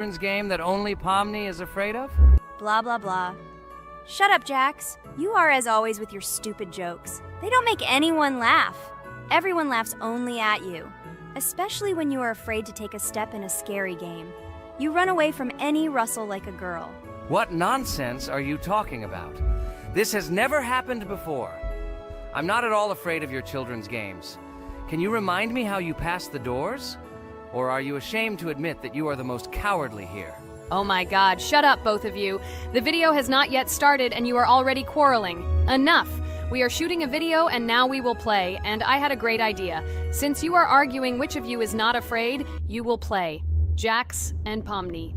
children's game that only Pomni is afraid of? Blah, blah, blah. Shut up, Jax. You are as always with your stupid jokes. They don't make anyone laugh. Everyone laughs only at you, especially when you are afraid to take a step in a scary game. You run away from any rustle like a girl. What nonsense are you talking about? This has never happened before. I'm not at all afraid of your children's games. Can you remind me how you passed the doors? Or are you ashamed to admit that you are the most cowardly here? Oh my god, shut up, both of you. The video has not yet started and you are already quarreling. Enough! We are shooting a video and now we will play, and I had a great idea. Since you are arguing which of you is not afraid, you will play. Jax and Pomni.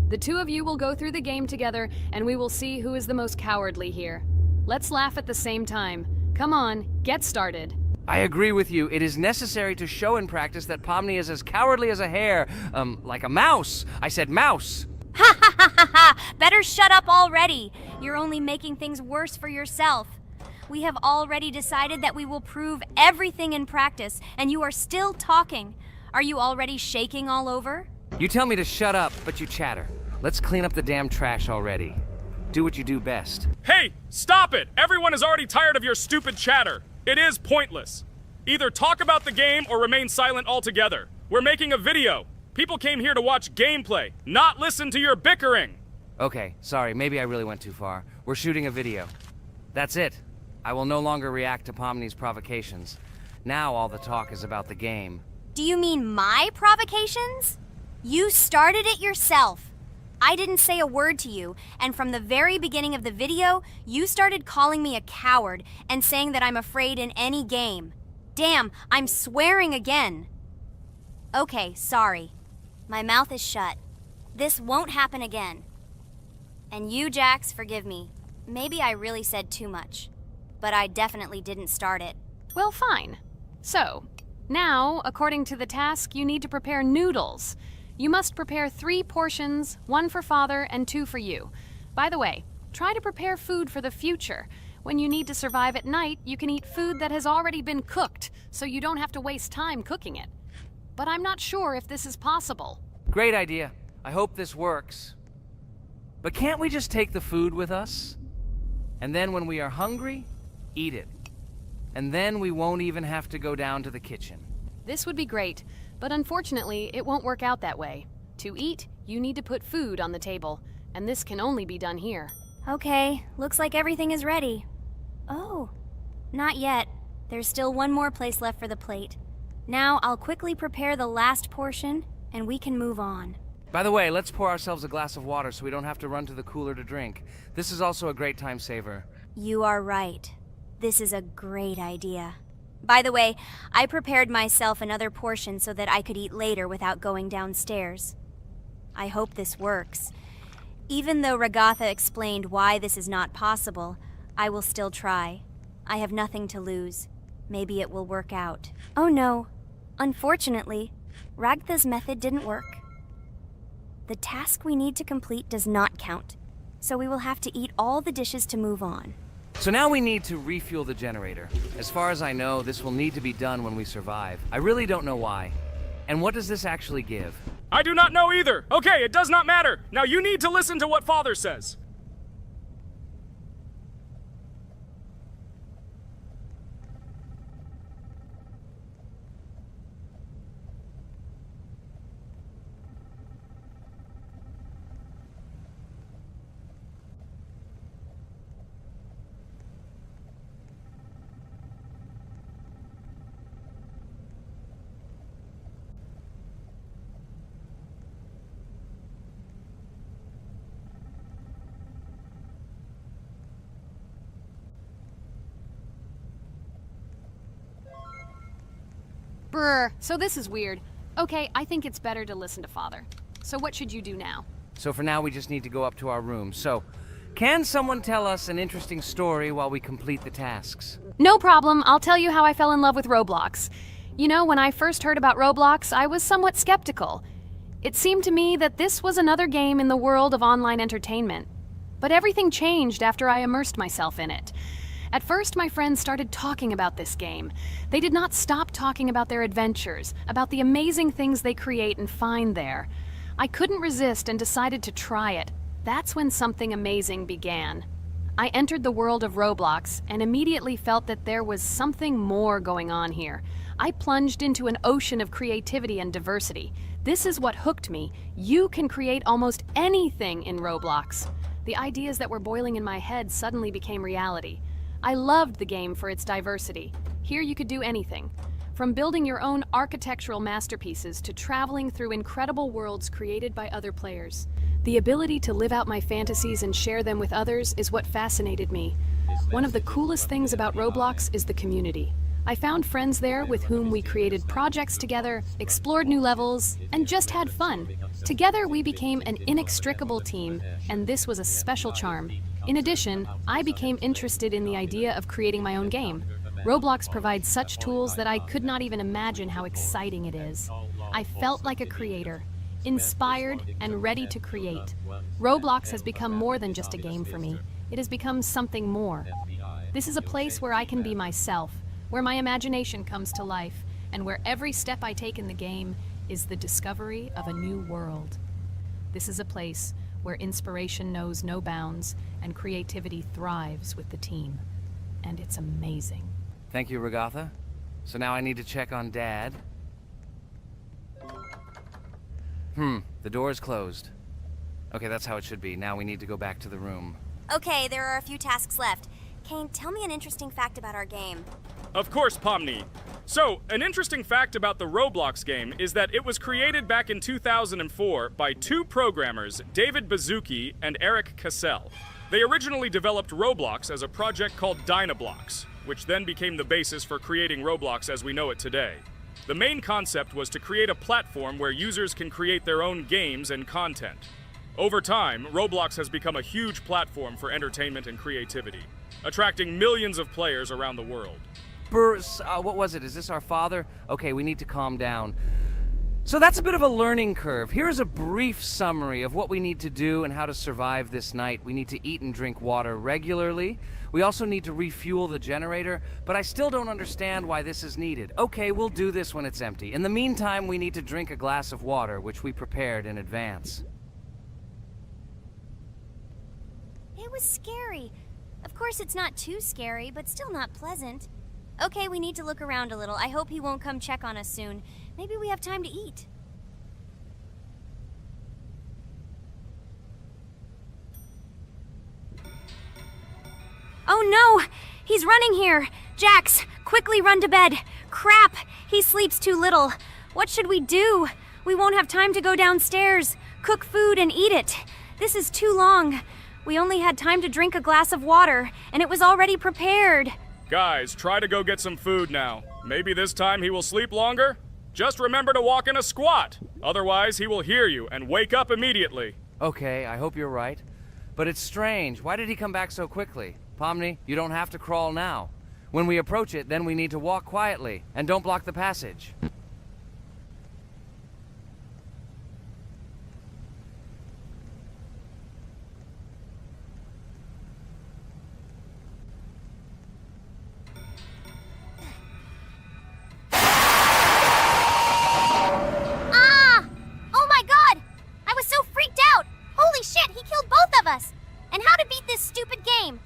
The two of you will go through the game together and we will see who is the most cowardly here. Let's laugh at the same time. Come on, get started. I agree with you. It is necessary to show in practice that Pomni is as cowardly as a hare. Like a mouse. I said mouse. Ha ha ha ha ha! Better shut up already. You're only making things worse for yourself. We have already decided that we will prove everything in practice, and you are still talking. Are you already shaking all over? You tell me to shut up, but you chatter. Let's clean up the damn trash already. Do what you do best. Hey, stop it! Everyone is already tired of your stupid chatter. It is pointless. Either talk about the game or remain silent altogether. We're making a video. People came here to watch gameplay, not listen to your bickering. Okay, sorry, maybe I really went too far. We're shooting a video. That's it. I will no longer react to Pomni's provocations. Now all the talk is about the game. Do you mean my provocations? You started it yourself. I didn't say a word to you, and from the very beginning of the video, you started calling me a coward and saying that I'm afraid in any game. Damn, I'm swearing again. Okay, sorry. My mouth is shut. This won't happen again. And you, Jax, forgive me. Maybe I really said too much, but I definitely didn't start it. Well, fine. So, now, according to the task, you need to prepare noodles. You must prepare 3 portions, 1 for Father and 2 for you. By the way, try to prepare food for the future. When you need to survive at night, you can eat food that has already been cooked, so you don't have to waste time cooking it. But I'm not sure if this is possible. Great idea. I hope this works. But can't we just take the food with us? And then when we are hungry, eat it. And then we won't even have to go down to the kitchen. This would be great, but unfortunately, it won't work out that way. To eat, you need to put food on the table, and this can only be done here. Okay, looks like everything is ready. Oh, not yet. There's still one more place left for the plate. Now I'll quickly prepare the last portion, and we can move on. By the way, let's pour ourselves a glass of water so we don't have to run to the cooler to drink. This is also a great time saver. You are right. This is a great idea. By the way, I prepared myself another portion so that I could eat later without going downstairs. I hope this works. Even though Ragatha explained why this is not possible, I will still try. I have nothing to lose. Maybe it will work out. Oh no. Unfortunately, Ragatha's method didn't work. The task we need to complete does not count, so we will have to eat all the dishes to move on. So now we need to refuel the generator. As far as I know, this will need to be done when we survive. I really don't know why. And what does this actually give? I do not know either. Okay, it does not matter. Now you need to listen to what Father says. Brr, so this is weird. Okay, I think it's better to listen to Father. So what should you do now? So for now, we just need to go up to our room. So, can someone tell us an interesting story while we complete the tasks? No problem, I'll tell you how I fell in love with Roblox. You know, when I first heard about Roblox, I was somewhat skeptical. It seemed to me that this was another game in the world of online entertainment. But everything changed after I immersed myself in it. At first, my friends started talking about this game. They did not stop talking about their adventures, about the amazing things they create and find there. I couldn't resist and decided to try it. That's when something amazing began. I entered the world of Roblox and immediately felt that there was something more going on here. I plunged into an ocean of creativity and diversity. This is what hooked me. You can create almost anything in Roblox. The ideas that were boiling in my head suddenly became reality. I loved the game for its diversity. Here you could do anything. From building your own architectural masterpieces to traveling through incredible worlds created by other players. The ability to live out my fantasies and share them with others is what fascinated me. One of the coolest things about Roblox is the community. I found friends there with whom we created projects together, explored new levels, and just had fun. Together we became an inextricable team, and this was a special charm. In addition, I became interested in the idea of creating my own game. Roblox provides such tools that I could not even imagine how exciting it is. I felt like a creator, inspired and ready to create. Roblox has become more than just a game for me. It has become something more. This is a place where I can be myself, where my imagination comes to life, and where every step I take in the game is the discovery of a new world. This is a place where inspiration knows no bounds and creativity thrives with the team. And it's amazing. Thank you, Regatha. So now I need to check on Dad. The door is closed. Okay, that's how it should be. Now we need to go back to the room. Okay, there are a few tasks left. Kane, tell me an interesting fact about our game. Of course, Pomni. So, an interesting fact about the Roblox game is that it was created back in 2004 by two programmers, David Baszucki and Eric Cassell. They originally developed Roblox as a project called Dynablocks, which then became the basis for creating Roblox as we know it today. The main concept was to create a platform where users can create their own games and content. Over time, Roblox has become a huge platform for entertainment and creativity, attracting millions of players around the world. What was it? Is this our father? Okay, we need to calm down. So that's a bit of a learning curve. Here's a brief summary of what we need to do and how to survive this night. We need to eat and drink water regularly. We also need to refuel the generator, but I still don't understand why this is needed. Okay, we'll do this when it's empty. In the meantime, we need to drink a glass of water, which we prepared in advance. It was scary. Of course, it's not too scary, but still not pleasant. Okay, we need to look around a little. I hope he won't come check on us soon. Maybe we have time to eat. Oh no! He's running here! Jax, quickly run to bed! Crap! He sleeps too little. What should we do? We won't have time to go downstairs, cook food, and eat it. This is too long. We only had time to drink a glass of water, and it was already prepared. Guys, try to go get some food now. Maybe this time he will sleep longer? Just remember to walk in a squat. Otherwise, he will hear you and wake up immediately. Okay, I hope you're right. But it's strange. Why did he come back so quickly? Pomni, you don't have to crawl now. When we approach it, then we need to walk quietly, and don't block the passage. And how to beat this stupid game.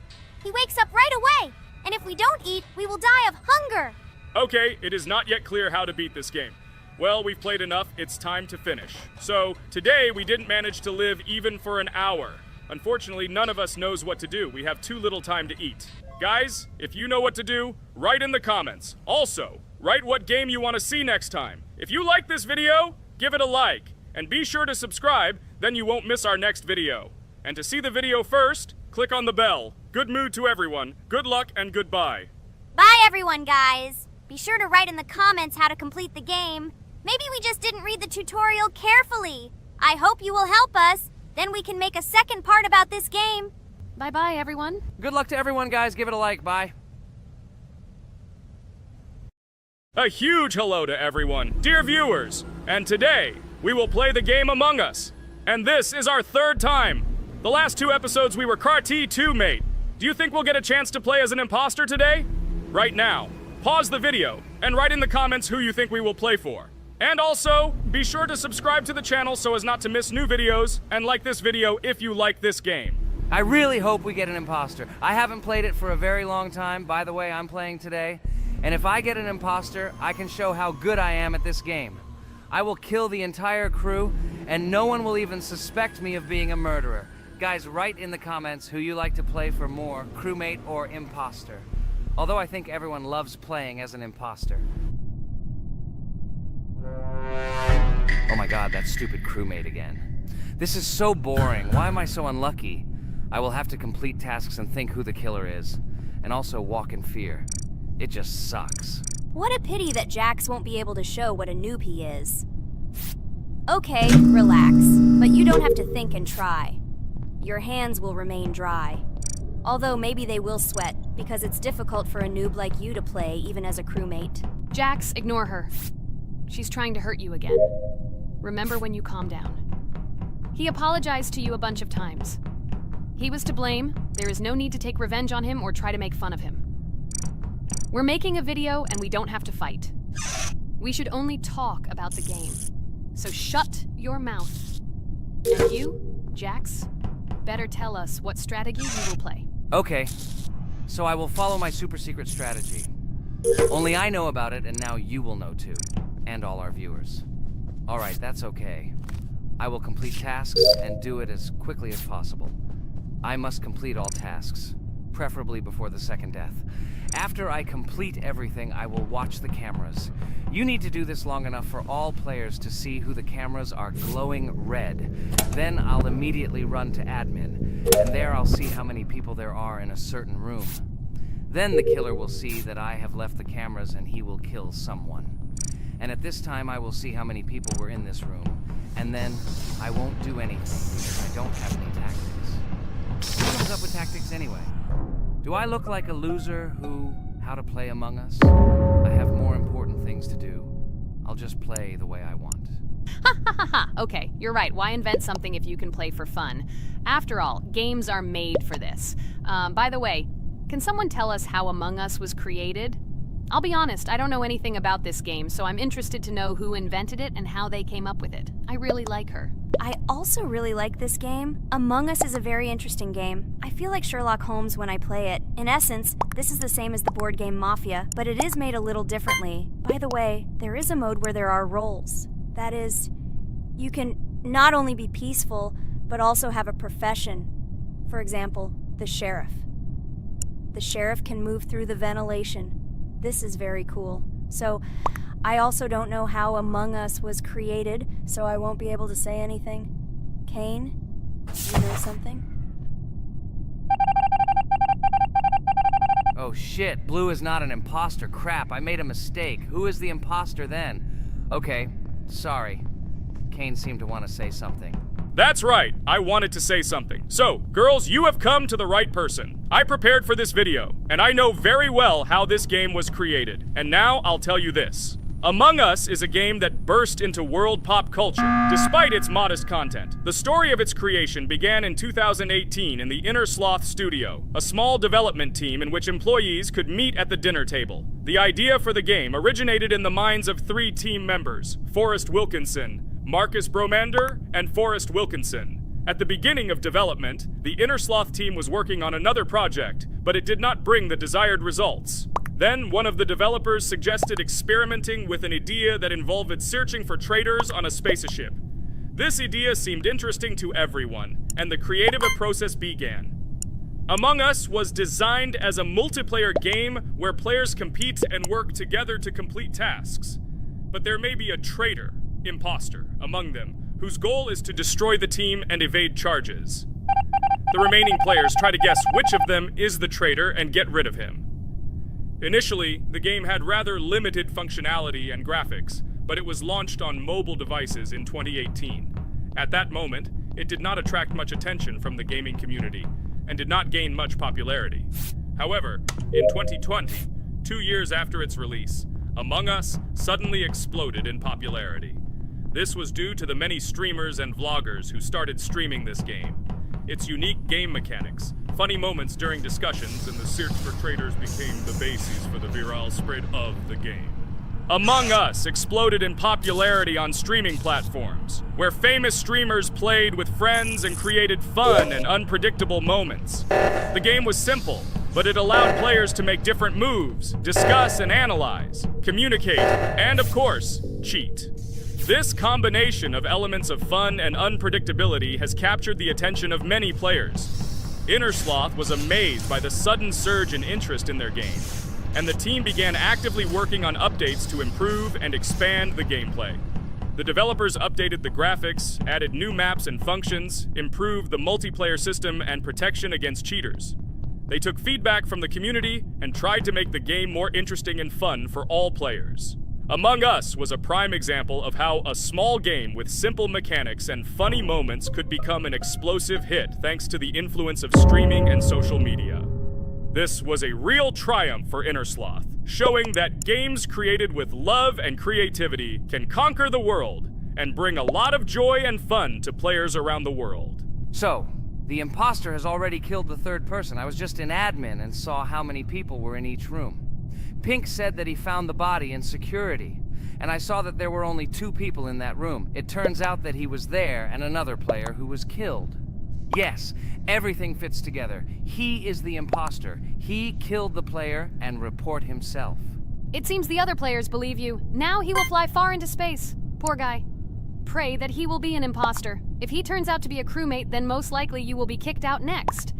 He wakes up right away, and if we don't eat, we will die of hunger. Okay, it is not yet clear how to beat this game. Well, we've played enough, it's time to finish. So, today we didn't manage to live even for an hour. Unfortunately, none of us knows what to do. We have too little time to eat. Guys, if you know what to do, write in the comments. Also, write what game you want to see next time. If you like this video, give it a like. And be sure to subscribe, then you won't miss our next video. And to see the video first, click on the bell. Good mood to everyone. Good luck and goodbye. Bye everyone, guys. Be sure to write in the comments how to complete the game. Maybe we just didn't read the tutorial carefully. I hope you will help us. Then we can make a second part about this game. Bye-bye, everyone. Good luck to everyone, guys. Give it a like. Bye. A huge hello to everyone, dear viewers. And today, we will play the game Among Us. And this is our third time. The last two episodes we were CAR-T 2 mate. Do you think we'll get a chance to play as an imposter today? Right now, pause the video and write in the comments who you think we will play for. And also, be sure to subscribe to the channel so as not to miss new videos, and like this video if you like this game. I really hope we get an imposter. I haven't played it for a very long time. By the way, I'm playing today. And if I get an imposter, I can show how good I am at this game. I will kill the entire crew, and no one will even suspect me of being a murderer. Guys, write in the comments who you like to play for more, crewmate or imposter. Although I think everyone loves playing as an imposter. Oh my god, that stupid crewmate again. This is so boring. Why am I so unlucky? I will have to complete tasks and think who the killer is, and also walk in fear. It just sucks. What a pity that Jax won't be able to show what a noob he is. Okay, relax, but you don't have to think and try. Your hands will remain dry. Although maybe they will sweat, because it's difficult for a noob like you to play, even as a crewmate. Jax, ignore her. She's trying to hurt you again. Remember when you calm down. He apologized to you a bunch of times. He was to blame. There is no need to take revenge on him or try to make fun of him. We're making a video and we don't have to fight. We should only talk about the game. So shut your mouth. And you, Jax, better tell us what strategy you will play. Okay, so I will follow my super secret strategy. Only I know about it, and now you will know too. And all our viewers. Alright, that's okay. I will complete tasks and do it as quickly as possible. I must complete all tasks, preferably before the second death. After I complete everything, I will watch the cameras. You need to do this long enough for all players to see who the cameras are glowing red. Then I'll immediately run to admin, and there I'll see how many people there are in a certain room. Then the killer will see that I have left the cameras and he will kill someone. And at this time I will see how many people were in this room. And then I won't do anything because I don't have any tactics. Who comes up with tactics anyway? Do I look like a loser who, how to play Among Us? I have more important things to do. I'll just play the way I want. Ha ha ha ha! Okay, you're right. Why invent something if you can play for fun? After all, games are made for this. By the way, can someone tell us how Among Us was created? I'll be honest, I don't know anything about this game, so I'm interested to know who invented it and how they came up with it. I really like her. I also really like this game. Among Us is a very interesting game. I feel like Sherlock Holmes when I play it. In essence, this is the same as the board game Mafia, but it is made a little differently. By the way, there is a mode where there are roles. That is, you can not only be peaceful, but also have a profession. For example, the sheriff. The sheriff can move through the ventilation. This is very cool. So, I also don't know how Among Us was created, so I won't be able to say anything. Kane, you know something? Oh shit, Blue is not an imposter. Crap, I made a mistake. Who is the imposter then? Okay, sorry. Kane seemed to want to say something. That's right, I wanted to say something. So, girls, you have come to the right person. I prepared for this video, and I know very well how this game was created. And now I'll tell you this. Among Us is a game that burst into world pop culture, despite its modest content. The story of its creation began in 2018 in the Inner Sloth Studio, a small development team in which employees could meet at the dinner table. The idea for the game originated in the minds of 3 team members, Forrest Wilkinson, Marcus Bromander, and Forrest Wilkinson. At the beginning of development, the Inner Sloth team was working on another project, but it did not bring the desired results. Then, one of the developers suggested experimenting with an idea that involved searching for traitors on a spaceship. This idea seemed interesting to everyone, and the creative process began. Among Us was designed as a multiplayer game where players compete and work together to complete tasks. But there may be a traitor, imposter, among them, whose goal is to destroy the team and evade charges. The remaining players try to guess which of them is the traitor and get rid of him. Initially, the game had rather limited functionality and graphics, but it was launched on mobile devices in 2018. At that moment, it did not attract much attention from the gaming community, and did not gain much popularity. However, in 2020, 2 years after its release, Among Us suddenly exploded in popularity. This was due to the many streamers and vloggers who started streaming this game. Its unique game mechanics, funny moments during discussions, and the search for traitors became the basis for the viral spread of the game. Among Us exploded in popularity on streaming platforms, where famous streamers played with friends and created fun and unpredictable moments. The game was simple, but it allowed players to make different moves, discuss and analyze, communicate, and of course, cheat. This combination of elements of fun and unpredictability has captured the attention of many players. Innersloth was amazed by the sudden surge in interest in their game, and the team began actively working on updates to improve and expand the gameplay. The developers updated the graphics, added new maps and functions, improved the multiplayer system and protection against cheaters. They took feedback from the community and tried to make the game more interesting and fun for all players. Among Us was a prime example of how a small game with simple mechanics and funny moments could become an explosive hit thanks to the influence of streaming and social media. This was a real triumph for Innersloth, showing that games created with love and creativity can conquer the world and bring a lot of joy and fun to players around the world. So, the imposter has already killed the third person. I was just in admin and saw how many people were in each room. Pink said that he found the body in security, and I saw that there were only 2 people in that room. It turns out that he was there and another player who was killed. Yes, everything fits together. He is the imposter. He killed the player and report himself. It seems the other players believe you. Now he will fly far into space. Poor guy. Pray that he will be an imposter. If he turns out to be a crewmate, then most likely you will be kicked out next.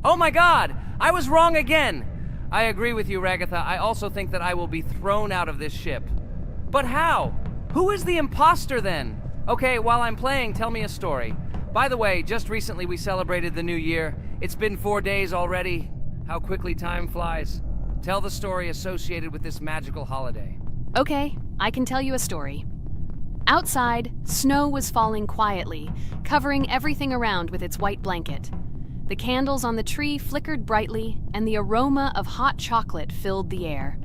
Oh my god! I was wrong again! I agree with you, Ragatha. I also think that I will be thrown out of this ship. But how? Who is the imposter then? Okay, while I'm playing, tell me a story. By the way, just recently we celebrated the new year. It's been 4 days already. How quickly time flies. Tell the story associated with this magical holiday. Okay, I can tell you a story. Outside, snow was falling quietly, covering everything around with its white blanket. The candles on the tree flickered brightly, and the aroma of hot chocolate filled the air.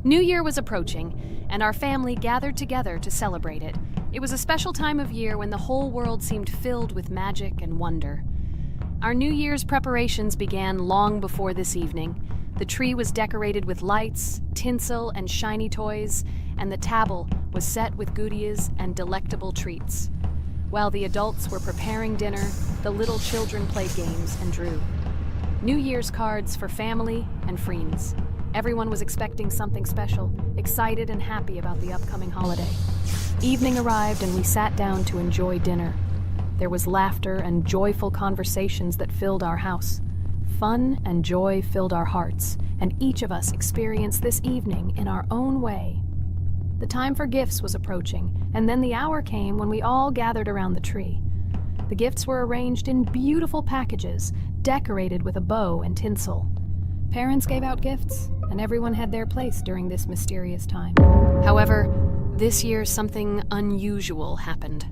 New Year was approaching, and our family gathered together to celebrate it. It was a special time of year when the whole world seemed filled with magic and wonder. Our New Year's preparations began long before this evening. The tree was decorated with lights, tinsel, and shiny toys, and the table was set with goodies and delectable treats. While the adults were preparing dinner, the little children played games and drew. New Year's cards for family and friends. Everyone was expecting something special, excited and happy about the upcoming holiday. Evening arrived and we sat down to enjoy dinner. There was laughter and joyful conversations that filled our house. Fun and joy filled our hearts, and each of us experienced this evening in our own way. The time for gifts was approaching, and then the hour came when we all gathered around the tree. The gifts were arranged in beautiful packages, decorated with a bow and tinsel. Parents gave out gifts, and everyone had their place during this mysterious time. However, this year something unusual happened.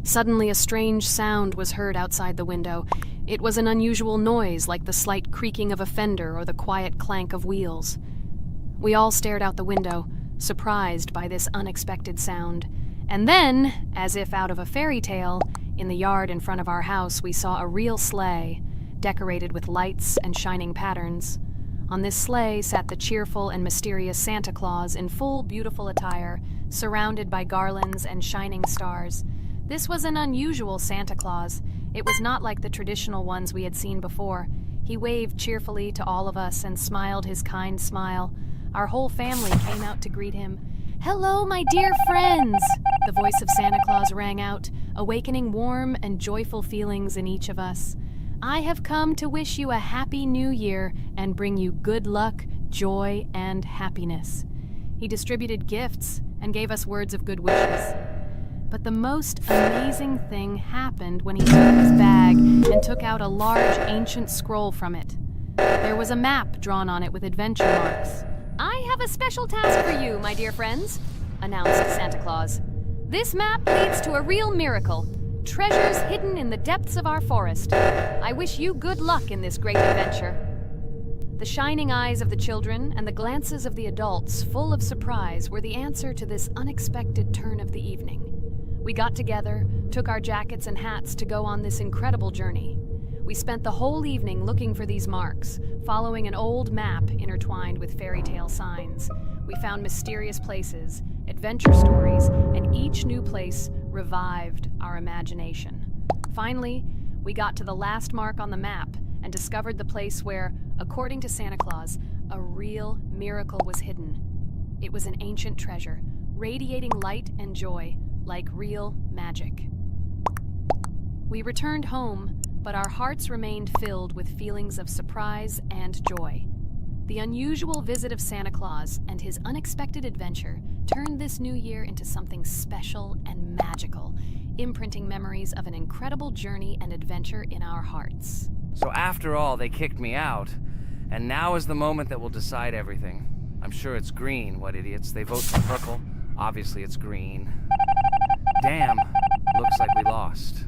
Suddenly a strange sound was heard outside the window. It was an unusual noise, like the slight creaking of a fender or the quiet clank of wheels. We all stared out the window, surprised by this unexpected sound. And then, as if out of a fairy tale, in the yard in front of our house we saw a real sleigh, decorated with lights and shining patterns. On this sleigh sat the cheerful and mysterious Santa Claus in full beautiful attire, surrounded by garlands and shining stars. This was an unusual Santa Claus. It was not like the traditional ones we had seen before. He waved cheerfully to all of us and smiled his kind smile. Our whole family came out to greet him. "Hello, my dear friends!" The voice of Santa Claus rang out, awakening warm and joyful feelings in each of us. "I have come to wish you a happy new year and bring you good luck, joy, and happiness." He distributed gifts and gave us words of good wishes. But the most amazing thing happened when he took his bag and took out a large ancient scroll from it. There was a map drawn on it with adventure marks. "I have a special task for you, my dear friends," announced Santa Claus. "This map leads to a real miracle. Treasures hidden in the depths of our forest. I wish you good luck in this great adventure." The shining eyes of the children and the glances of the adults, full of surprise, were the answer to this unexpected turn of the evening. We got together, took our jackets and hats to go on this incredible journey. We spent the whole evening looking for these marks, following an old map intertwined with fairy tale signs. We found mysterious places, adventure stories, and each new place revived our imagination. Finally, we got to the last mark on the map and discovered the place where, according to Santa Claus, a real miracle was hidden. It was an ancient treasure, radiating light and joy like real magic. We returned home, but our hearts remained filled with feelings of surprise and joy. The unusual visit of Santa Claus and his unexpected adventure turned this new year into something special and magical, imprinting memories of an incredible journey and adventure in our hearts. So after all, they kicked me out, and now is the moment that will decide everything. I'm sure it's green, what idiots. They vote for purple. Obviously it's green. Damn, looks like we lost.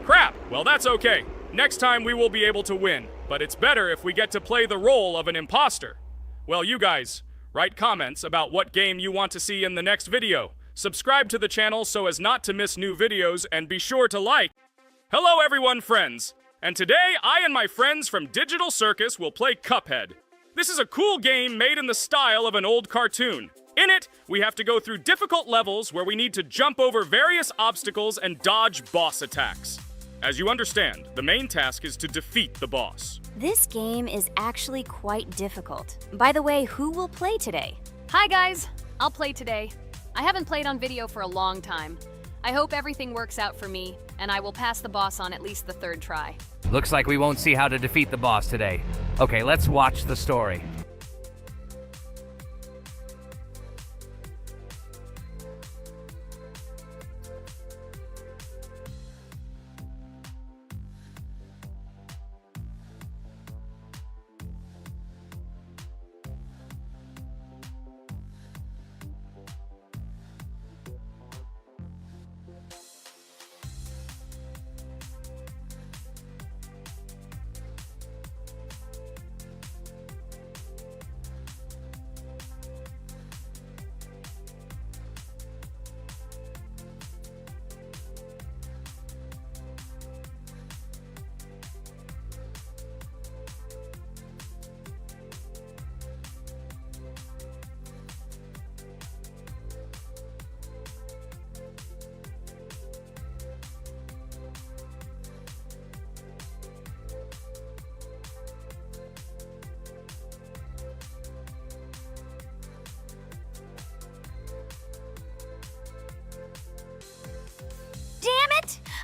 Crap! Well, that's okay. Next time we will be able to win, but it's better if we get to play the role of an imposter. Well, you guys, write comments about what game you want to see in the next video. Subscribe to the channel so as not to miss new videos, and be sure to like. Hello everyone, friends! And today, I and my friends from Digital Circus will play Cuphead. This is a cool game made in the style of an old cartoon. In it, we have to go through difficult levels where we need to jump over various obstacles and dodge boss attacks. As you understand, the main task is to defeat the boss. This game is actually quite difficult. By the way, who will play today? Hi guys, I'll play today. I haven't played on video for a long time. I hope everything works out for me, and I will pass the boss on at least the third try. Looks like we won't see how to defeat the boss today. Okay, let's watch the story.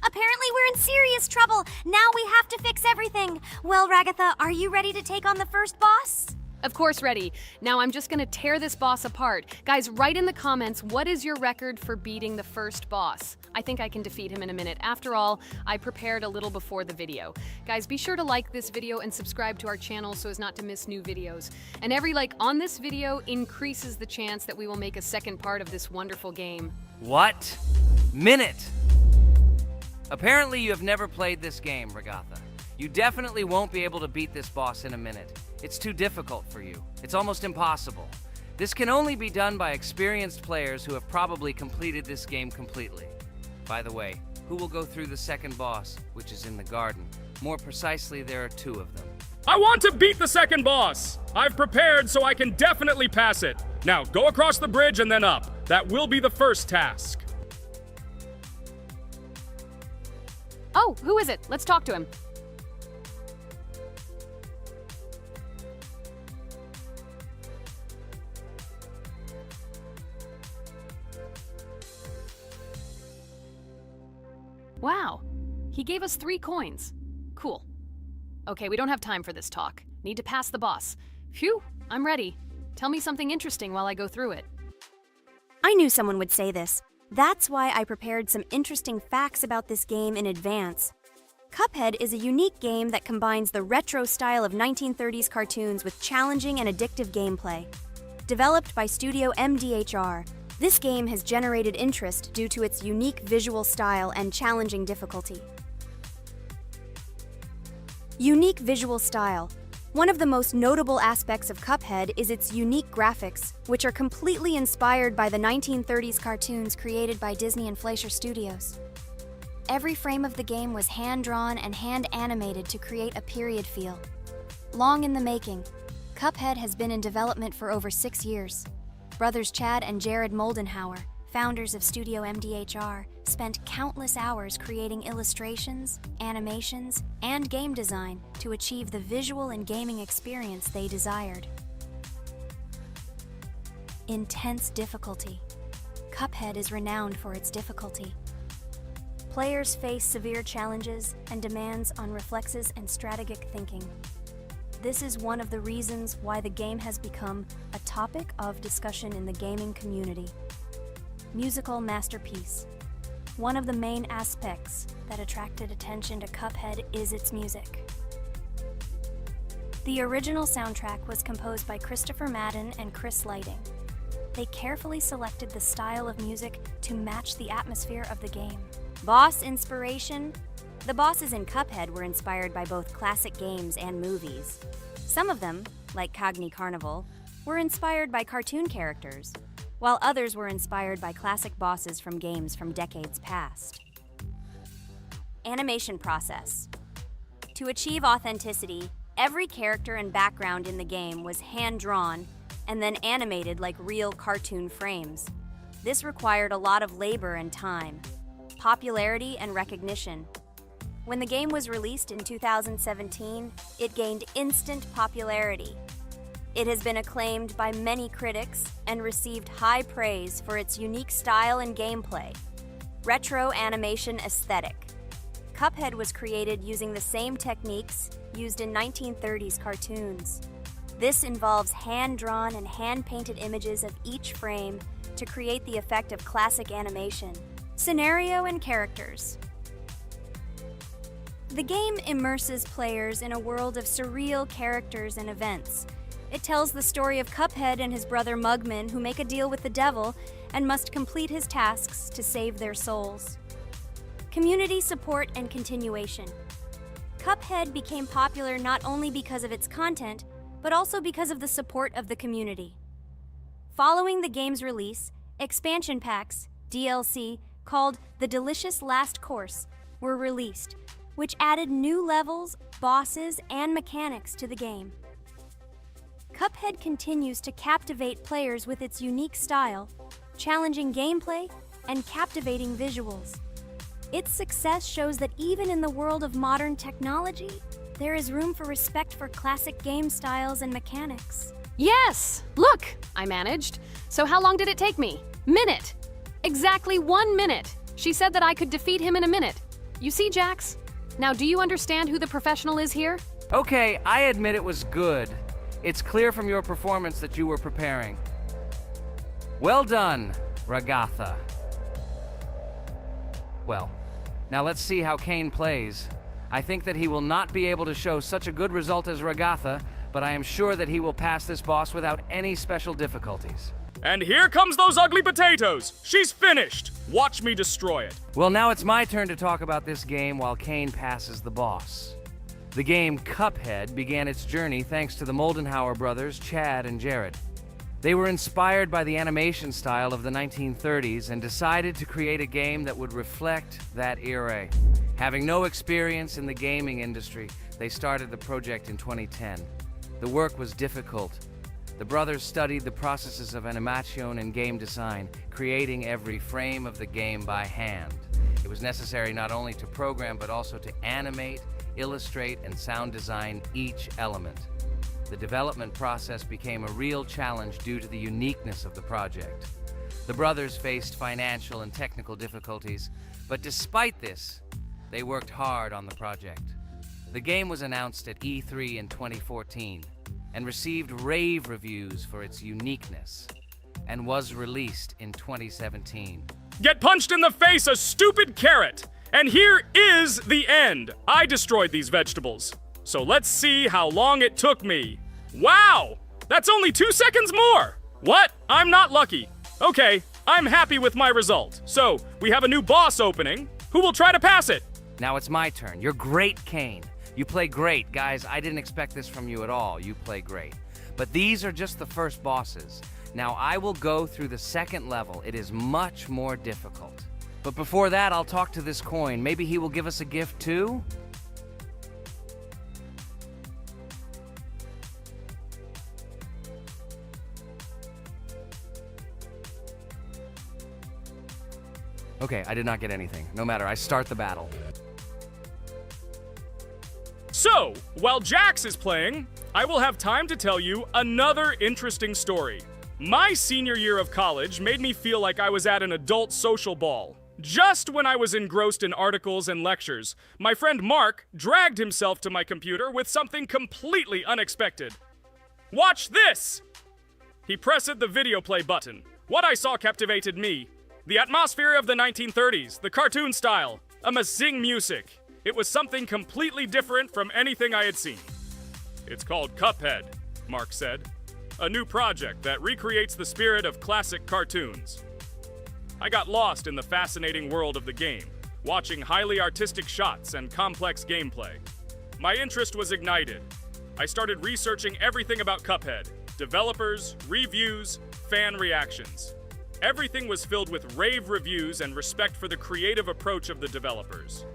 Apparently we're in serious trouble. Now we have to fix everything. Well, Ragatha, are you ready to take on the first boss? Of course ready. Now I'm just gonna tear this boss apart. Guys, write in the comments, what is your record for beating the first boss? I think I can defeat him in a minute. After all, I prepared a little before the video. Guys, be sure to like this video and subscribe to our channel so as not to miss new videos. And every like on this video increases the chance that we will make a second part of this wonderful game. What? Minute! Apparently you have never played this game, Ragatha. You definitely won't be able to beat this boss in a minute. It's too difficult for you. It's almost impossible. This can only be done by experienced players who have probably completed this game completely. By the way, who will go through the second boss, which is in the garden? More precisely, there are two of them. I want to beat the second boss! I've prepared so I can definitely pass it. Now, go across the bridge and then up. That will be the first task. Oh, who is it? Let's talk to him. Wow, he gave us 3 coins. Cool. Okay, we don't have time for this talk. Need to pass the boss. Phew, I'm ready. Tell me something interesting while I go through it. I knew someone would say this. That's why I prepared some interesting facts about this game in advance. Cuphead is a unique game that combines the retro style of 1930s cartoons with challenging and addictive gameplay. Developed by Studio MDHR, this game has generated interest due to its unique visual style and challenging difficulty. Unique visual style. One of the most notable aspects of Cuphead is its unique graphics, which are completely inspired by the 1930s cartoons created by Disney and Fleischer Studios. Every frame of the game was hand-drawn and hand-animated to create a period feel. Long in the making, Cuphead has been in development for over 6 years. Brothers Chad and Jared Moldenhauer, founders of Studio MDHR, spent countless hours creating illustrations, animations, and game design to achieve the visual and gaming experience they desired. Intense difficulty. Cuphead is renowned for its difficulty. Players face severe challenges and demands on reflexes and strategic thinking. This is one of the reasons why the game has become a topic of discussion in the gaming community. Musical masterpiece. One of the main aspects that attracted attention to Cuphead is its music. The original soundtrack was composed by Christopher Madden and Chris Lighting. They carefully selected the style of music to match the atmosphere of the game. Boss inspiration. The bosses in Cuphead were inspired by both classic games and movies. Some of them, like Cogni Carnival, were inspired by cartoon characters, while others were inspired by classic bosses from games from decades past. Animation process. To achieve authenticity, every character and background in the game was hand-drawn and then animated like real cartoon frames. This required a lot of labor and time, popularity and recognition. When the game was released in 2017, it gained instant popularity. It has been acclaimed by many critics and received high praise for its unique style and gameplay. Retro animation aesthetic. Cuphead was created using the same techniques used in 1930s cartoons. This involves hand-drawn and hand-painted images of each frame to create the effect of classic animation. Scenario and characters. The game immerses players in a world of surreal characters and events. It tells the story of Cuphead and his brother Mugman, who make a deal with the devil and must complete his tasks to save their souls. Community support and continuation. Cuphead became popular not only because of its content, but also because of the support of the community. Following the game's release, expansion packs, DLC, called The Delicious Last Course, were released, which added new levels, bosses, and mechanics to the game. Cuphead continues to captivate players with its unique style, challenging gameplay, and captivating visuals. Its success shows that even in the world of modern technology, there is room for respect for classic game styles and mechanics. Yes! Look! I managed. So how long did it take me? Minute! Exactly 1 minute! She said that I could defeat him in a minute. You see, Jax? Now, do you understand who the professional is here? Okay, I admit it was good. It's clear from your performance that you were preparing. Well done, Ragatha. Well, now let's see how Kane plays. I think that he will not be able to show such a good result as Ragatha, but I am sure that he will pass this boss without any special difficulties. And here comes those ugly potatoes! She's finished! Watch me destroy it. Well, now it's my turn to talk about this game while Kane passes the boss. The game Cuphead began its journey thanks to the Moldenhauer brothers, Chad and Jared. They were inspired by the animation style of the 1930s and decided to create a game that would reflect that era. Having no experience in the gaming industry, they started the project in 2010. The work was difficult. The brothers studied the processes of animation and game design, creating every frame of the game by hand. It was necessary not only to program but also to animate, illustrate, and sound design each element. The development process became a real challenge due to the uniqueness of the project. The brothers faced financial and technical difficulties, but despite this, they worked hard on the project. The game was announced at E3 in 2014 and received rave reviews for its uniqueness, and was released in 2017. Get punched in the face, a stupid carrot! And here is the end. I destroyed these vegetables. So let's see how long it took me. Wow! That's only 2 seconds more! What? I'm not lucky. Okay, I'm happy with my result. So, we have a new boss opening. Who will try to pass it? Now it's my turn. You're great, Kane. You play great. Guys, I didn't expect this from you at all. You play great. But these are just the first bosses. Now I will go through the second level. It is much more difficult. But before that, I'll talk to this coin. Maybe he will give us a gift too? Okay, I did not get anything. No matter, I start the battle. So, while Jax is playing, I will have time to tell you another interesting story. My senior year of college made me feel like I was at an adult social ball. Just when I was engrossed in articles and lectures, my friend Mark dragged himself to my computer with something completely unexpected. Watch this! He pressed the video play button. What I saw captivated me. The atmosphere of the 1930s, the cartoon style, amazing music. It was something completely different from anything I had seen. It's called Cuphead, Mark said. A new project that recreates the spirit of classic cartoons. I got lost in the fascinating world of the game, watching highly artistic shots and complex gameplay. My interest was ignited. I started researching everything about Cuphead, developers, reviews, fan reactions. Everything was filled with rave reviews and respect for the creative approach of the developers.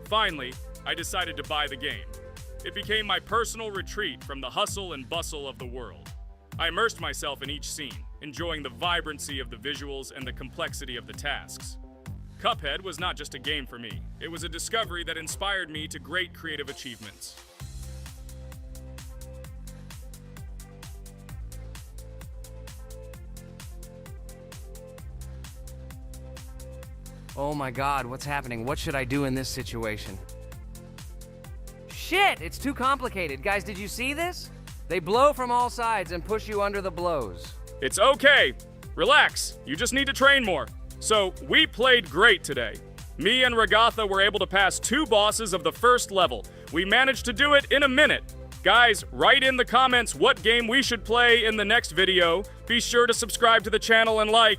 Finally, I decided to buy the game. It became my personal retreat from the hustle and bustle of the world. I immersed myself in each scene, enjoying the vibrancy of the visuals and the complexity of the tasks. Cuphead was not just a game for me. It was a discovery that inspired me to great creative achievements. Oh my God, what's happening? What should I do in this situation? Shit, it's too complicated. Guys, did you see this? They blow from all sides and push you under the blows. It's okay. Relax. You just need to train more. So, we played great today. Me and Ragatha were able to pass 2 bosses of the first level. We managed to do it in a minute. Guys, write in the comments what game we should play in the next video. Be sure to subscribe to the channel and like.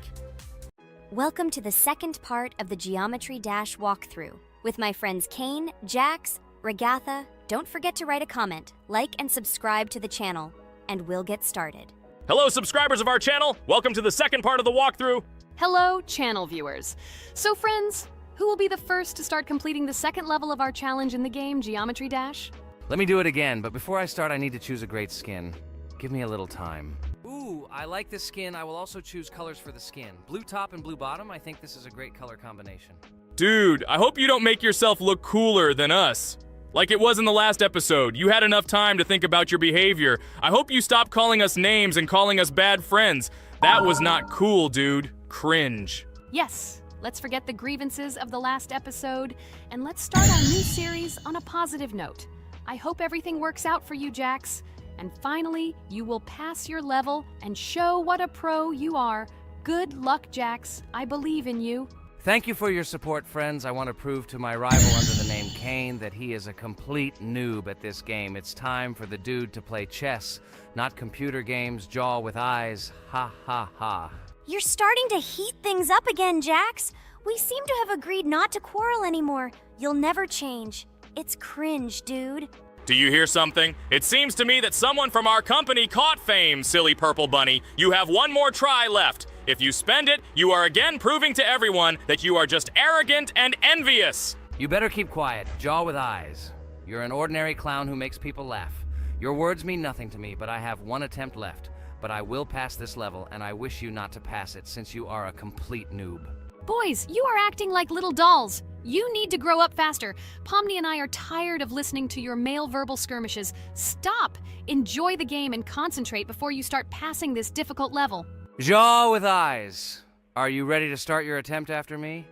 Welcome to the second part of the Geometry Dash walkthrough. With my friends Kane, Jax, Ragatha, don't forget to write a comment, like and subscribe to the channel, and we'll get started. Hello, subscribers of our channel. Welcome to the second part of the walkthrough. Hello, channel viewers. So friends, who will be the first to start completing the second level of our challenge in the game, Geometry Dash? Let me do it again, but before I start, I need to choose a great skin. Give me a little time. Ooh, I like this skin. I will also choose colors for the skin. Blue top and blue bottom. I think this is a great color combination. Dude, I hope you don't make yourself look cooler than us. Like it was in the last episode. You had enough time to think about your behavior. I hope you stop calling us names and calling us bad friends. That was not cool, dude. Cringe. Yes, let's forget the grievances of the last episode, and let's start our new series on a positive note. I hope everything works out for you, Jax. And finally, you will pass your level and show what a pro you are. Good luck, Jax. I believe in you. Thank you for your support, friends. I want to prove to my rival under the name Kane that he is a complete noob at this game. It's time for the dude to play chess, not computer games, jaw with eyes. Ha ha ha. You're starting to heat things up again, Jax. We seem to have agreed not to quarrel anymore. You'll never change. It's cringe, dude. Do you hear something? It seems to me that someone from our company caught fame, silly purple bunny. You have one more try left. If you spend it, you are again proving to everyone that you are just arrogant and envious. You better keep quiet, jaw with eyes. You're an ordinary clown who makes people laugh. Your words mean nothing to me, but I have one attempt left. But I will pass this level, and I wish you not to pass it since you are a complete noob. Boys, you are acting like little dolls. You need to grow up faster. Pomni and I are tired of listening to your male verbal skirmishes. Stop! Enjoy the game and concentrate before you start passing this difficult level. Jaw with eyes. Are you ready to start your attempt after me?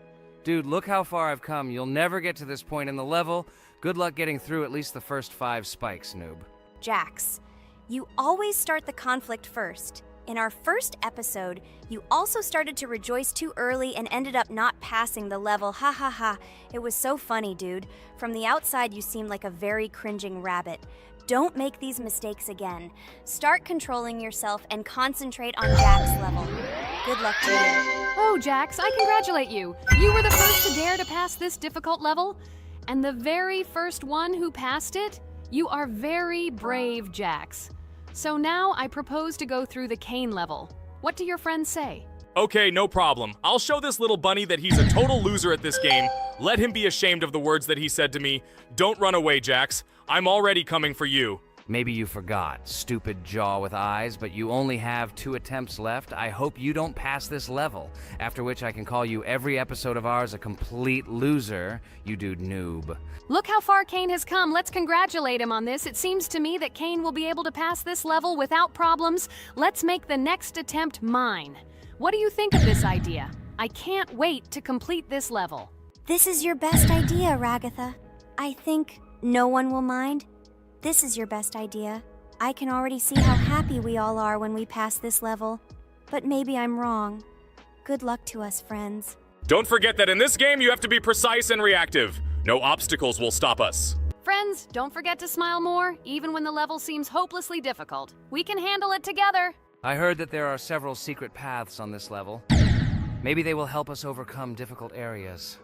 Dude, look how far I've come. You'll never get to this point in the level. Good luck getting through at least the first 5 spikes, noob. Jax, you always start the conflict first. In our first episode, you also started to rejoice too early and ended up not passing the level. Ha ha ha. It was so funny, dude. From the outside, you seemed like a very cringing rabbit. Don't make these mistakes again. Start controlling yourself and concentrate on Jax's level. Good luck to you. Oh, Jax, I congratulate you. You were the first to dare to pass this difficult level. and the very first one who passed it? You are very brave, Jax. So now I propose to go through the Cain level. What do your friends say? Okay, no problem. I'll show this little bunny that he's a total loser at this game. Let him be ashamed of the words that he said to me. Don't run away, Jax. I'm already coming for you. Maybe you forgot, stupid jaw with eyes, but you only have 2 attempts left. I hope you don't pass this level, after which I can call you every episode of ours a complete loser, you dude noob. Look how far Cain has come. Let's congratulate him on this. It seems to me that Cain will be able to pass this level without problems. Let's make the next attempt mine. What do you think of this idea? I can't wait to complete this level. This is your best idea, Ragatha. I think no one will mind. This is your best idea. I can already see how happy we all are when we pass this level. But maybe I'm wrong. Good luck to us, friends. Don't forget that in this game you have to be precise and reactive. No obstacles will stop us. Friends, don't forget to smile more, even when the level seems hopelessly difficult. We can handle it together. I heard that there are several secret paths on this level. Maybe they will help us overcome difficult areas.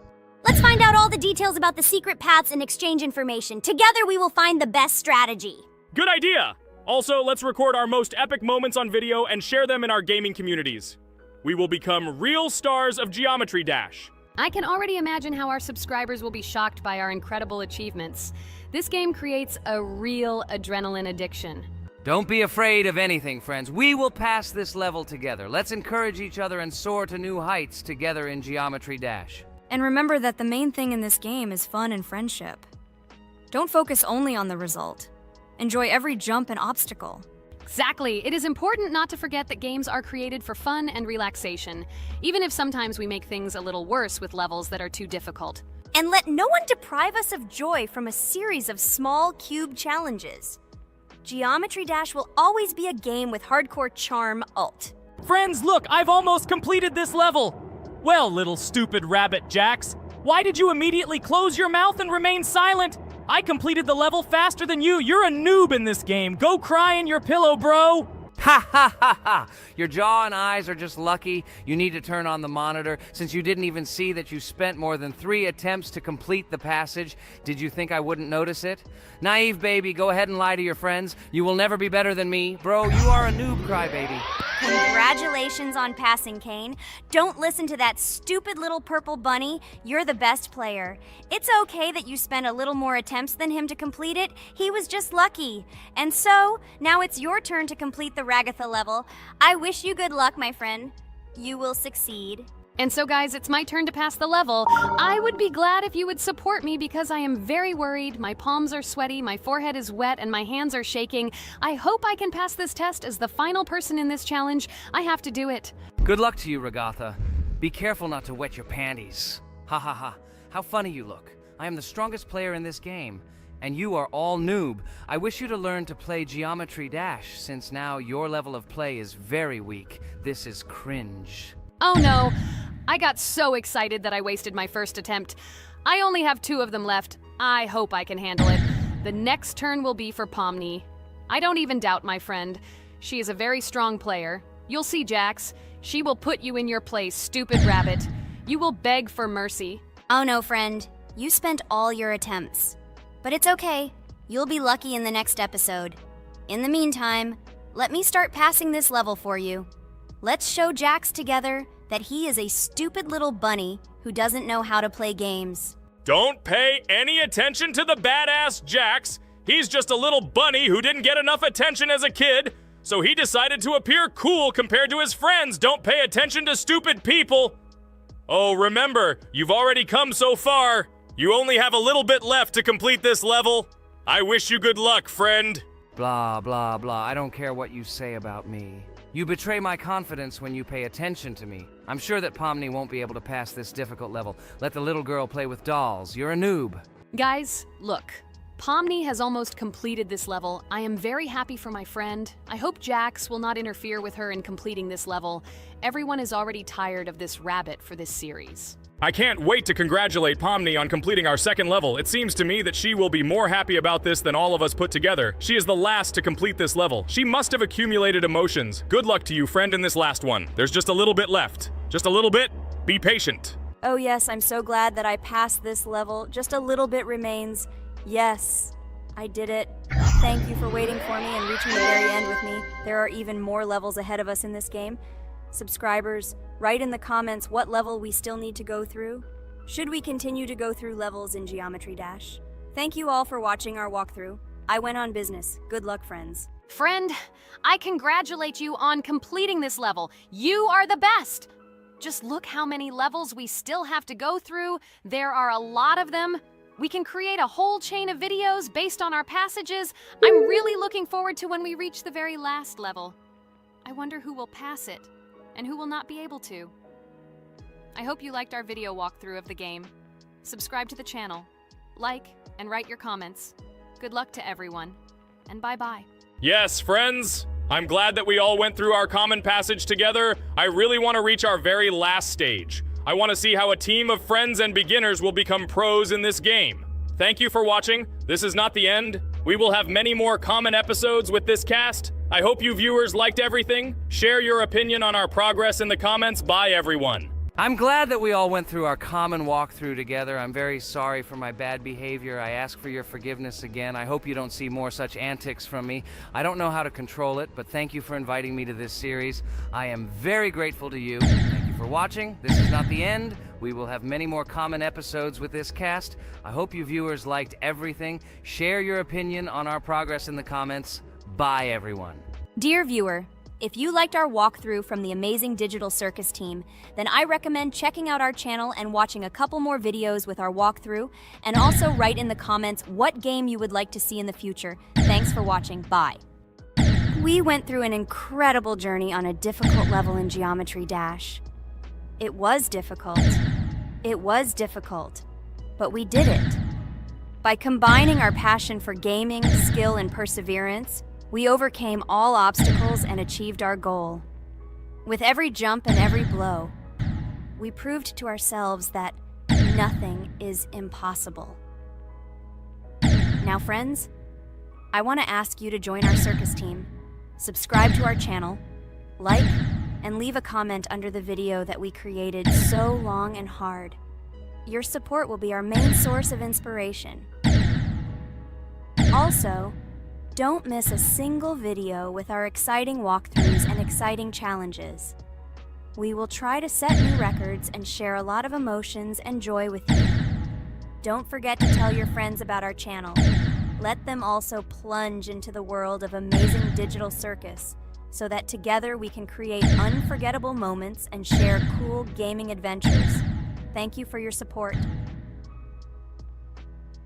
Let's find out all the details about the secret paths and exchange information. Together we will find the best strategy. Good idea! Also, let's record our most epic moments on video and share them in our gaming communities. We will become real stars of Geometry Dash. I can already imagine how our subscribers will be shocked by our incredible achievements. This game creates a real adrenaline addiction. Don't be afraid of anything, friends. We will pass this level together. Let's encourage each other and soar to new heights together in Geometry Dash. And remember that the main thing in this game is fun and friendship. Don't focus only on the result. Enjoy every jump and obstacle. Exactly. It is important not to forget that games are created for fun and relaxation, even if sometimes we make things a little worse with levels that are too difficult. And let no one deprive us of joy from a series of small cube challenges. Geometry Dash will always be a game with hardcore charm ult. Friends, look, I've almost completed this level. Well, little stupid rabbit Jax, why did you immediately close your mouth and remain silent? I completed the level faster than you. You're a noob in this game. Go cry in your pillow, bro. Ha ha ha ha! Your jaw and eyes are just lucky. You need to turn on the monitor since you didn't even see that you spent more than 3 attempts to complete the passage. Did you think I wouldn't notice it? Naive baby, go ahead and lie to your friends. You will never be better than me. Bro, you are a noob crybaby. Congratulations on passing, Cain. Don't listen to that stupid little purple bunny. You're the best player. It's okay that you spent a little more attempts than him to complete it. He was just lucky. And so, now it's your turn to complete the Ragatha level. I wish you good luck, my friend. You will succeed. And so guys, it's my turn to pass the level. I would be glad if you would support me because I am very worried. My palms are sweaty, my forehead is wet, and my hands are shaking. I hope I can pass this test as the final person in this challenge. I have to do it. Good luck to you, Ragatha. Be careful not to wet your panties. Ha ha ha. How funny you look. I am the strongest player in this game. And you are all noob. I wish you to learn to play Geometry Dash, since now your level of play is very weak. This is cringe. Oh no, I got so excited that I wasted my first attempt. I only have 2 of them left. I hope I can handle it. The next turn will be for Pomni. I don't even doubt my friend. She is a very strong player. You'll see, Jax. She will put you in your place, stupid rabbit. You will beg for mercy. Oh no, friend. You spent all your attempts. But it's okay. You'll be lucky in the next episode. In the meantime, let me start passing this level for you. Let's show Jax together that he is a stupid little bunny who doesn't know how to play games. Don't pay any attention to the badass Jax. He's just a little bunny who didn't get enough attention as a kid, so he decided to appear cool compared to his friends. Don't pay attention to stupid people. Oh, remember, you've already come so far. You only have a little bit left to complete this level. I wish you good luck, friend. Blah, blah, blah. I don't care what you say about me. You betray my confidence when you pay attention to me. I'm sure that Pomni won't be able to pass this difficult level. Let the little girl play with dolls. You're a noob. Guys, look. Pomni has almost completed this level. I am very happy for my friend. I hope Jax will not interfere with her in completing this level. Everyone is already tired of this rabbit for this series. I can't wait to congratulate Pomni on completing our second level. It seems to me that she will be more happy about this than all of us put together. She is the last to complete this level. She must have accumulated emotions. Good luck to you, friend, in this last one. There's just a little bit left. Just a little bit. Be patient. Oh yes, I'm so glad that I passed this level. Just a little bit remains. Yes, I did it. Thank you for waiting for me and reaching the very end with me. There are even more levels ahead of us in this game. Subscribers, write in the comments what level we still need to go through. Should we continue to go through levels in Geometry Dash? Thank you all for watching our walkthrough. I went on business. Good luck, friends. Friend, I congratulate you on completing this level. You are the best! Just look how many levels we still have to go through. There are a lot of them. We can create a whole chain of videos based on our passages. I'm really looking forward to when we reach the very last level. I wonder who will pass it and who will not be able to. I hope you liked our video walkthrough of the game. Subscribe to the channel, like, and write your comments. Good luck to everyone, and bye-bye. Yes, friends, I'm glad that we all went through our common passage together. I really want to reach our very last stage. I want to see how a team of friends and beginners will become pros in this game. Thank you for watching. This is not the end. We will have many more common episodes with this cast. I hope you viewers liked everything. Share your opinion on our progress in the comments. Bye, everyone. I'm glad that we all went through our common walkthrough together. I'm very sorry for my bad behavior. I ask for your forgiveness again. I hope you don't see more such antics from me. I don't know how to control it, but thank you for inviting me to this series. I am very grateful to you. Thank you for watching. This is not the end. We will have many more common episodes with this cast. I hope you viewers liked everything. Share your opinion on our progress in the comments. Bye, everyone. Dear viewer, if you liked our walkthrough from the amazing Digital Circus team, then I recommend checking out our channel and watching a couple more videos with our walkthrough, and also write in the comments what game you would like to see in the future. Thanks for watching. Bye. We went through an incredible journey on a difficult level in Geometry Dash. It was difficult. It was difficult. But we did it. By combining our passion for gaming, skill, and perseverance, we overcame all obstacles and achieved our goal. With every jump and every blow, we proved to ourselves that nothing is impossible. Now, friends, I want to ask you to join our circus team, subscribe to our channel, like, and leave a comment under the video that we created so long and hard. Your support will be our main source of inspiration. Also, don't miss a single video with our exciting walkthroughs and exciting challenges. We will try to set new records and share a lot of emotions and joy with you. Don't forget to tell your friends about our channel. Let them also plunge into the world of amazing Digital Circus so that together we can create unforgettable moments and share cool gaming adventures. Thank you for your support.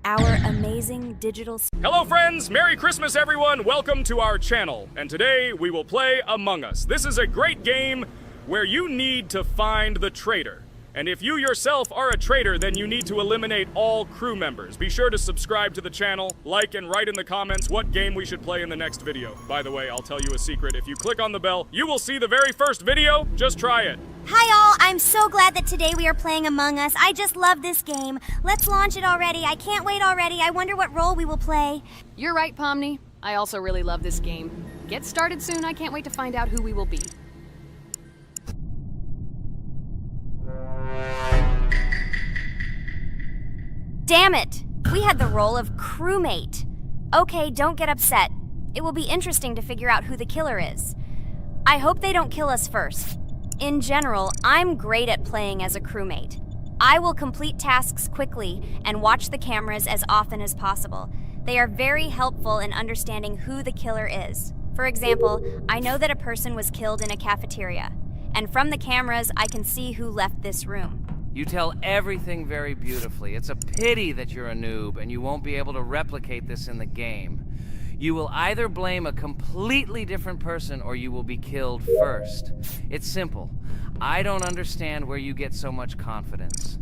Our amazing digital... Hello friends, Merry Christmas everyone, welcome to our channel. And today we will play Among Us. This is a great game where you need to find the traitor. And if you yourself are a traitor, then you need to eliminate all crew members. Be sure to subscribe to the channel, like and write in the comments what game we should play in the next video. By the way, I'll tell you a secret. If you click on the bell, you will see the very first video. Just try it. Hi all, I'm so glad that today we are playing Among Us. I just love this game. Let's launch it already. I can't wait already. I wonder what role we will play. You're right, Pomni. I also really love this game. Get started soon. I can't wait to find out who we will be. Damn it! We had the role of crewmate. Okay, don't get upset. It will be interesting to figure out who the killer is. I hope they don't kill us first. In general, I'm great at playing as a crewmate. I will complete tasks quickly and watch the cameras as often as possible. They are very helpful in understanding who the killer is. For example, I know that a person was killed in a cafeteria, and from the cameras I can see who left this room. You tell everything very beautifully. It's a pity that you're a noob and you won't be able to replicate this in the game. You will either blame a completely different person or you will be killed first. It's simple. I don't understand where you get so much confidence.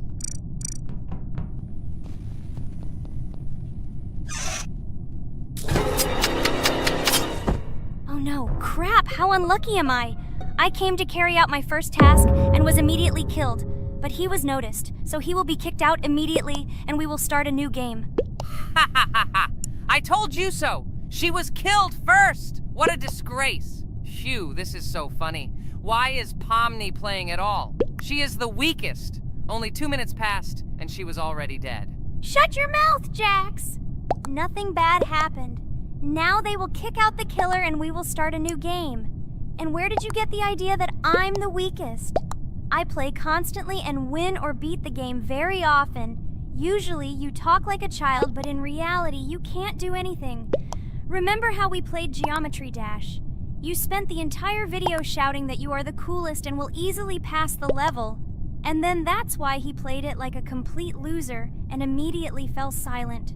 Oh no, crap, how unlucky am I? I came to carry out my first task and was immediately killed. But he was noticed, so he will be kicked out immediately, and we will start a new game. Ha ha ha ha! I told you so! She was killed first! What a disgrace! Phew, this is so funny. Why is Pomni playing at all? She is the weakest. Only 2 minutes passed, and she was already dead. Shut your mouth, Jax! Nothing bad happened. Now they will kick out the killer and we will start a new game. And where did you get the idea that I'm the weakest? I play constantly and win or beat the game very often. Usually you talk like a child, but in reality you can't do anything. Remember how we played Geometry Dash? You spent the entire video shouting that you are the coolest and will easily pass the level. And then that's why he played it like a complete loser and immediately fell silent.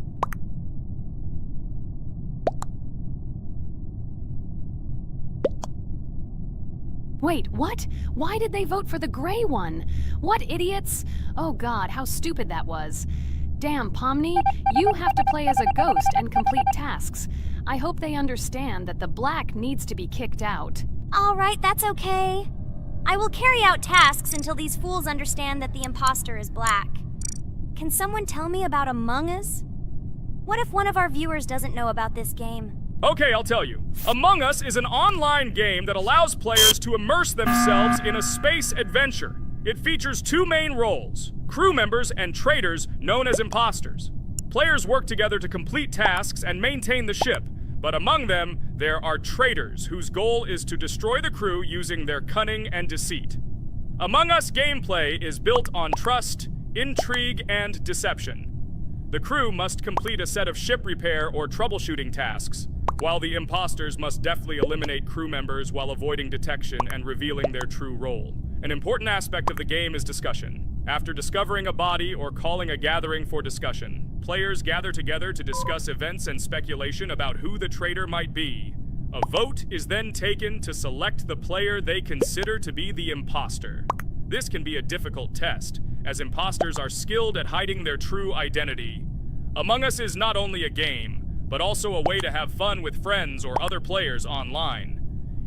Wait, what? Why did they vote for the gray one? What idiots? Oh god, how stupid that was. Damn, Pomni, you have to play as a ghost and complete tasks. I hope they understand that the black needs to be kicked out. All right, that's okay. I will carry out tasks until these fools understand that the imposter is black. Can someone tell me about Among Us? What if one of our viewers doesn't know about this game? Okay, I'll tell you. Among Us is an online game that allows players to immerse themselves in a space adventure. It features 2 main roles, crew members and traitors known as imposters. Players work together to complete tasks and maintain the ship, but among them, there are traitors whose goal is to destroy the crew using their cunning and deceit. Among Us gameplay is built on trust, intrigue, and deception. The crew must complete a set of ship repair or troubleshooting tasks, while the imposters must deftly eliminate crew members while avoiding detection and revealing their true role. An important aspect of the game is discussion. After discovering a body or calling a gathering for discussion, players gather together to discuss events and speculation about who the traitor might be. A vote is then taken to select the player they consider to be the imposter. This can be a difficult test, as imposters are skilled at hiding their true identity. Among Us is not only a game, but also a way to have fun with friends or other players online.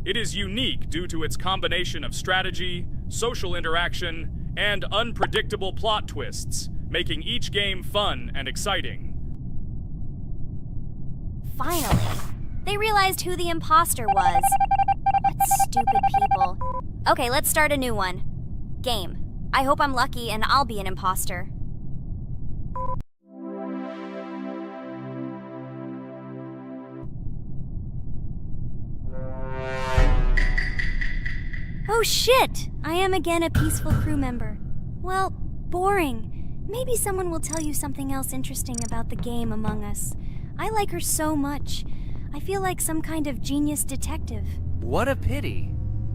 It is unique due to its combination of strategy, social interaction, and unpredictable plot twists, making each game fun and exciting. Finally, they realized who the imposter was. What stupid people. Okay, let's start a new one. Game. I hope I'm lucky and I'll be an imposter. Oh shit! I am again a peaceful crew member. Well, boring. Maybe someone will tell you something else interesting about the game Among Us. I like her so much. I feel like some kind of genius detective. What a pity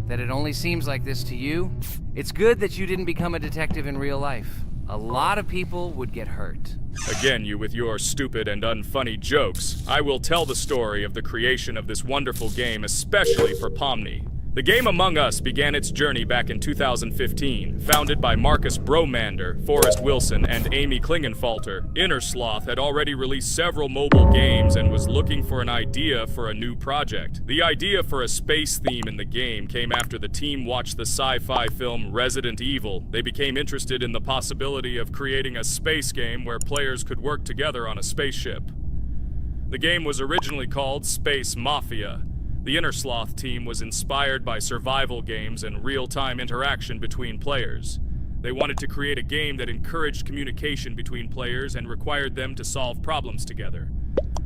that it only seems like this to you. It's good that you didn't become a detective in real life. A lot of people would get hurt. Again, you with your stupid and unfunny jokes. I will tell the story of the creation of this wonderful game, especially for Pomni. The game Among Us began its journey back in 2015. Founded by Marcus Bromander, Forrest Wilson, and Amy Klingenfalter, Inner Sloth had already released several mobile games and was looking for an idea for a new project. The idea for a space theme in the game came after the team watched the sci-fi film Resident Evil. They became interested in the possibility of creating a space game where players could work together on a spaceship. The game was originally called Space Mafia. The Inner Sloth team was inspired by survival games and real-time interaction between players. They wanted to create a game that encouraged communication between players and required them to solve problems together.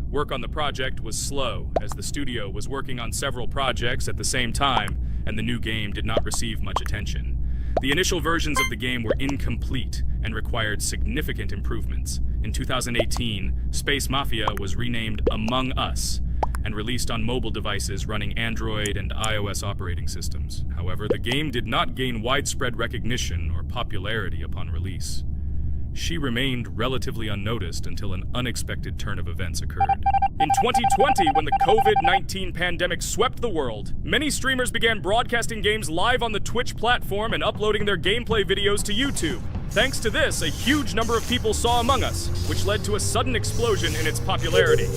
Work on the project was slow, as the studio was working on several projects at the same time, and the new game did not receive much attention. The initial versions of the game were incomplete and required significant improvements. In 2018, Space Mafia was renamed Among Us, and released on mobile devices running Android and iOS operating systems. However, the game did not gain widespread recognition or popularity upon release. She remained relatively unnoticed until an unexpected turn of events occurred. In 2020, when the COVID-19 pandemic swept the world, many streamers began broadcasting games live on the Twitch platform and uploading their gameplay videos to YouTube. Thanks to this, a huge number of people saw Among Us, which led to a sudden explosion in its popularity.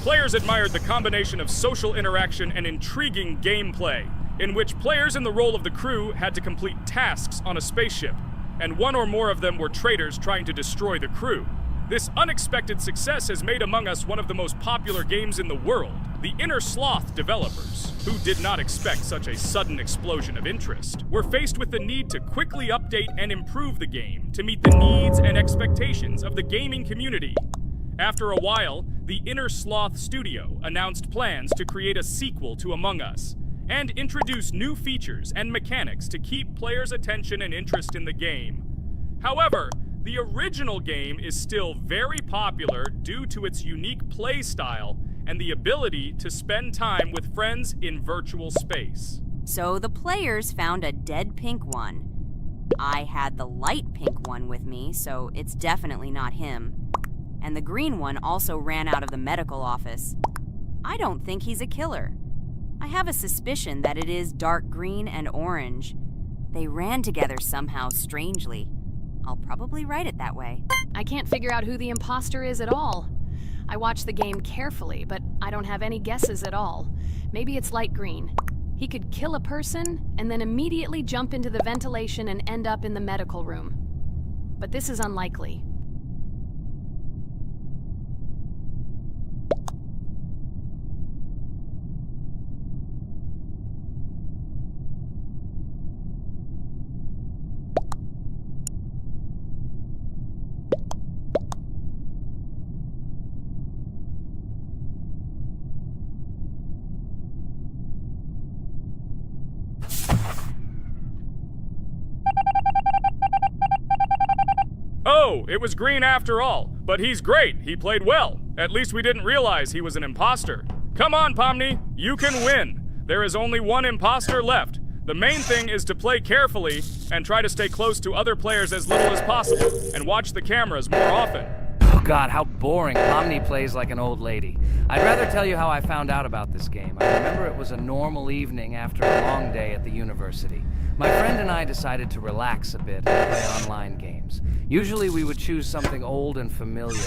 Players admired the combination of social interaction and intriguing gameplay, in which players in the role of the crew had to complete tasks on a spaceship, and one or more of them were traitors trying to destroy the crew. This unexpected success has made Among Us one of the most popular games in the world. The Inner Sloth developers, who did not expect such a sudden explosion of interest, were faced with the need to quickly update and improve the game to meet the needs and expectations of the gaming community. After a while, the Inner Sloth Studio announced plans to create a sequel to Among Us and introduce new features and mechanics to keep players' attention and interest in the game. However, the original game is still very popular due to its unique play style and the ability to spend time with friends in virtual space. So the players found a dead pink one. I had the light pink one with me, so it's definitely not him. And the green one also ran out of the medical office. I don't think he's a killer. I have a suspicion that it is dark green and orange. They ran together somehow strangely. I'll probably write it that way. I can't figure out who the imposter is at all. I watched the game carefully, but I don't have any guesses at all. Maybe it's light green. He could kill a person and then immediately jump into the ventilation and end up in the medical room. But this is unlikely. Oh, it was green after all. But he's great. He played well. At least we didn't realize he was an imposter. Come on, Pomni. You can win. There is only one imposter left. The main thing is to play carefully and try to stay close to other players as little as possible and watch the cameras more often. Oh God, how boring. Pomni plays like an old lady. I'd rather tell you how I found out about this game. I remember it was a normal evening after a long day at the university. My friend and I decided to relax a bit and play online games. Usually we would choose something old and familiar,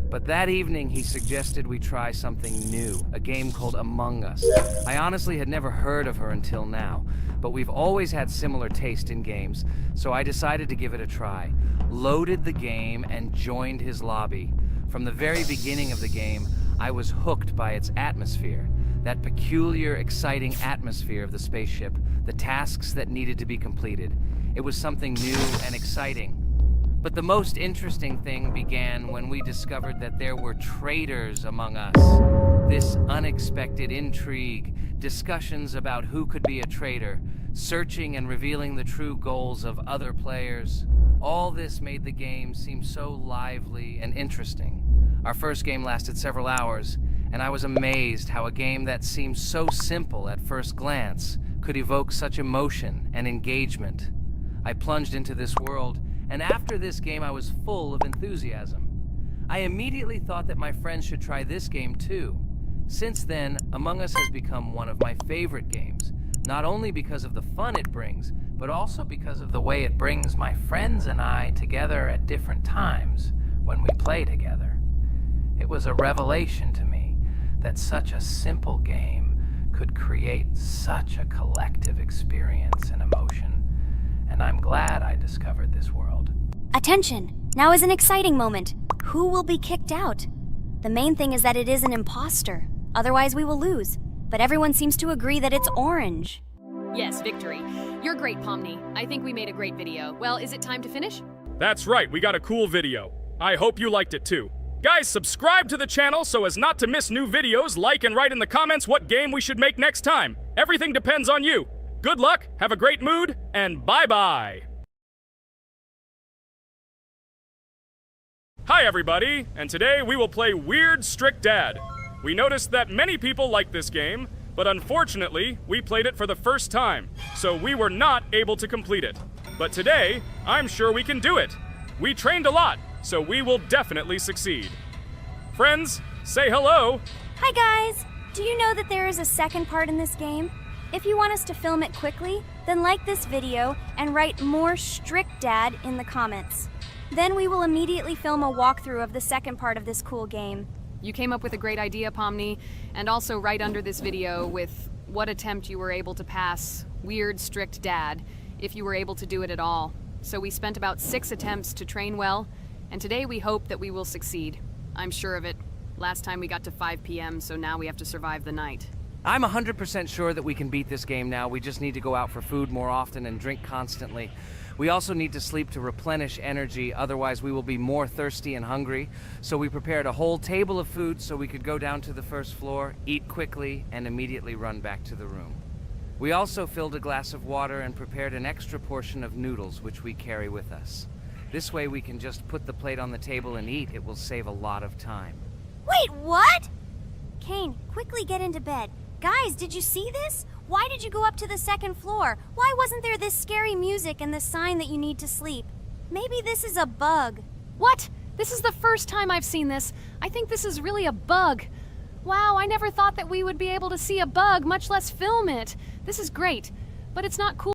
but that evening he suggested we try something new, a game called Among Us. I honestly had never heard of her until now, but we've always had similar taste in games, so I decided to give it a try. Loaded the game and joined his lobby. From the very beginning of the game, I was hooked by its atmosphere. That peculiar, exciting atmosphere of the spaceship, the tasks that needed to be completed. It was something new and exciting. But the most interesting thing began when we discovered that there were traitors among us. This unexpected intrigue, discussions about who could be a traitor, searching and revealing the true goals of other players. All this made the game seem so lively and interesting. Our first game lasted several hours, and I was amazed how a game that seemed so simple at first glance could evoke such emotion and engagement. I plunged into this world, and after this game I was full of enthusiasm. I immediately thought that my friends should try this game too. Since then, Among Us has become one of my favorite games, not only because of the fun it brings, but also because of the way it brings my friends and I together at different times when we play together. It was a revelation to me that such a simple game could create such a collective experience and emotion, and I'm glad I discovered this world. Attention! Now is an exciting moment. Who will be kicked out? The main thing is that it is an imposter. Otherwise we will lose. But everyone seems to agree that it's orange. Yes, victory. You're great, Pomni. I think we made a great video. Well, is it time to finish? That's right, we got a cool video. I hope you liked it too. Guys, subscribe to the channel so as not to miss new videos, like and write in the comments what game we should make next time. Everything depends on you. Good luck, have a great mood, and bye-bye. Hi everybody, and today we will play Weird Strict Dad. We noticed that many people like this game, but unfortunately, we played it for the first time, so we were not able to complete it. But today, I'm sure we can do it. We trained a lot, so we will definitely succeed. Friends, say hello. Hi guys! Do you know that there is a second part in this game? If you want us to film it quickly, then like this video and write more Strict Dad in the comments. Then we will immediately film a walkthrough of the second part of this cool game. You came up with a great idea, Pomni, and also right under this video with what attempt you were able to pass Weird Strict Dad, if you were able to do it at all. So we spent about 6 attempts to train well, and today we hope that we will succeed. I'm sure of it. Last time we got to 5 p.m., so now we have to survive the night. I'm 100% sure that we can beat this game now. We just need to go out for food more often and drink constantly. We also need to sleep to replenish energy, otherwise we will be more thirsty and hungry. So we prepared a whole table of food so we could go down to the first floor, eat quickly, and immediately run back to the room. We also filled a glass of water and prepared an extra portion of noodles, which we carry with us. This way we can just put the plate on the table and eat. It will save a lot of time. Wait, what? Kane, quickly get into bed. Guys, did you see this? Why did you go up to the second floor? Why wasn't there this scary music and the sign that you need to sleep? Maybe this is a bug. What? This is the first time I've seen this. I think this is really a bug. Wow, I never thought that we would be able to see a bug, much less film it. This is great, but it's not cool.